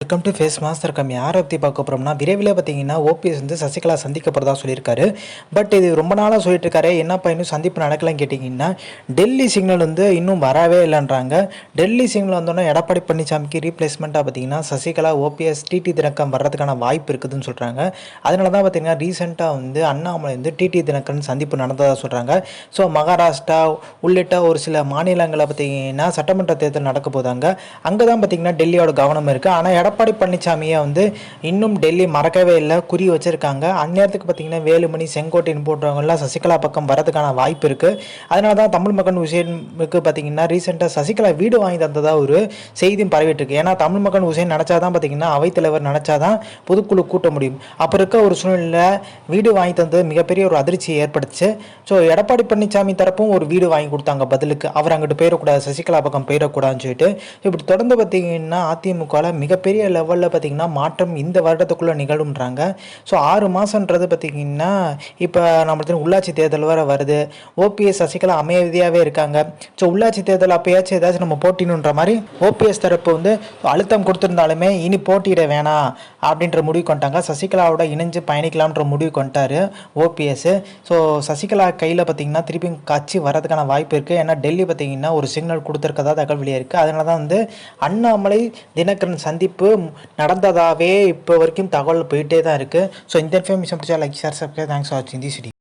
Welcome to face master com. யாரை பற்றி பார்க்க போகிறோம்னா, விரைவில் பார்த்தீங்கன்னா ஓபிஎஸ் வந்து சசிகலா சந்திக்க போகிறதா சொல்லியிருக்காரு. பட் இது ரொம்ப நாளாக சொல்லிட்டு இருக்காரு. என்னப்பா இன்னும் சந்திப்பு நடக்கலான்னு கேட்டிங்கன்னா, டெல்லி சிக்னல் வந்து இன்னும் வரவே இல்லைன்றாங்க. டெல்லி சிக்னல் வந்தோன்னா எடப்பாடி பழனிசாமிக்கு ரீப்ளேஸ்மெண்ட்டாக பார்த்தீங்கன்னா சசிகலா, ஓபிஎஸ், டிடி தினகரன் வர்றதுக்கான வாய்ப்பு இருக்குதுன்னு சொல்கிறாங்க. அதனால தான் பார்த்தீங்கன்னா ரீசெண்டாக வந்து அண்ணாமலை வந்து டிடி தினகரன் சந்திப்பு நடந்ததாக சொல்கிறாங்க. ஸோ மகாராஷ்டிரா உள்ளிட்ட ஒரு சில மாநிலங்களில் பார்த்தீங்கன்னா சட்டமன்ற தேர்தல் நடக்க போதாங்க. அங்கே தான் பார்த்தீங்கன்னா டெல்லியோட கவனம் இருக்குது. ஆனால் எடப்பாடி பழனிசாமியை வந்து இன்னும் டெல்லி மறக்கவே இல்லை, குறி வச்சுருக்காங்க. அந்நேரத்துக்கு பார்த்தீங்கன்னா வேலுமணி, செங்கோட்டையன் போன்றவங்களாம் சசிகலா பக்கம் வரதுக்கான வாய்ப்பு இருக்குது. அதனால தான் தமிழ் மக்கள் உசேனுக்கு பார்த்தீங்கன்னா ரீசெண்டாக சசிகலா வீடு வாங்கி தந்ததாக ஒரு செய்தியும் பரவிட்டுருக்கு. ஏன்னா தமிழ் மக்கள் உசேன் நினச்சாதான் பார்த்தீங்கன்னா அவைத்தலைவர் நினச்சாதான் பொதுக்குழு கூட்ட முடியும். அப்போ இருக்க ஒரு சூழ்நிலை வீடு வாங்கி தந்தது மிகப்பெரிய ஒரு அதிர்ச்சியை ஏற்படுத்துச்சு. ஸோ எடப்பாடி பழனிசாமி தரப்பும் ஒரு வீடு வாங்கி கொடுத்தாங்க பதிலுக்கு. அவர் அங்கிட்டு போயிடக்கூடாது, சசிகலா பக்கம் போயிடக்கூடாதுன்னு சொல்லிட்டு. இப்படி தொடர்ந்து பார்த்தீங்கன்னா அதிமுகவில் மிகப்பெரிய லெவலில் பார்த்தீங்கன்னா மாற்றம் இந்த வருடத்துக்குள்ளே நிகழும்ன்றாங்க. ஸோ 6 மாதன்றது பார்த்தீங்கன்னா இப்போ நம்மளுக்கு உள்ளாட்சி தேர்தல் வர வருது. ஓபிஎஸ், சசிகலா அமைதியாகவே இருக்காங்க. ஸோ உள்ளாட்சி தேர்தல் அப்போயாச்சும் ஏதாச்சும் நம்ம போட்டினுன்ற மாதிரி ஓபிஎஸ் தரப்பு வந்து அழுத்தம் கொடுத்துருந்தாலுமே இனி போட்டியிட வேணாம் அப்படின்ற முடிவு கொண்டாங்க. சசிகலாவோட இணைஞ்சு பயணிக்கலாம்ன்ற முடிவு கொண்டாரு ஓபிஎஸ். ஸோ சசிகலா கையில் பார்த்தீங்கன்னா திருப்பி கட்சி வரதுக்கான வாய்ப்பு இருக்குது. ஏன்னா டெல்லி பார்த்தீங்கன்னா ஒரு சிக்னல் கொடுத்துருக்கதா தகவல் வெளியே இருக்குது. அதனால தான் வந்து அண்ணாமலை தினகரன் சந்திப்பு நடந்ததாகவே இப்போ வரைக்கும் தகவல் போயிட்டே தான் இருக்குது. ஸோ இந்த இன்ஃபர்மேஷன் பிடிச்சா like, share, subscribe. Thanks for வாட்சிங் தி வீடியோ.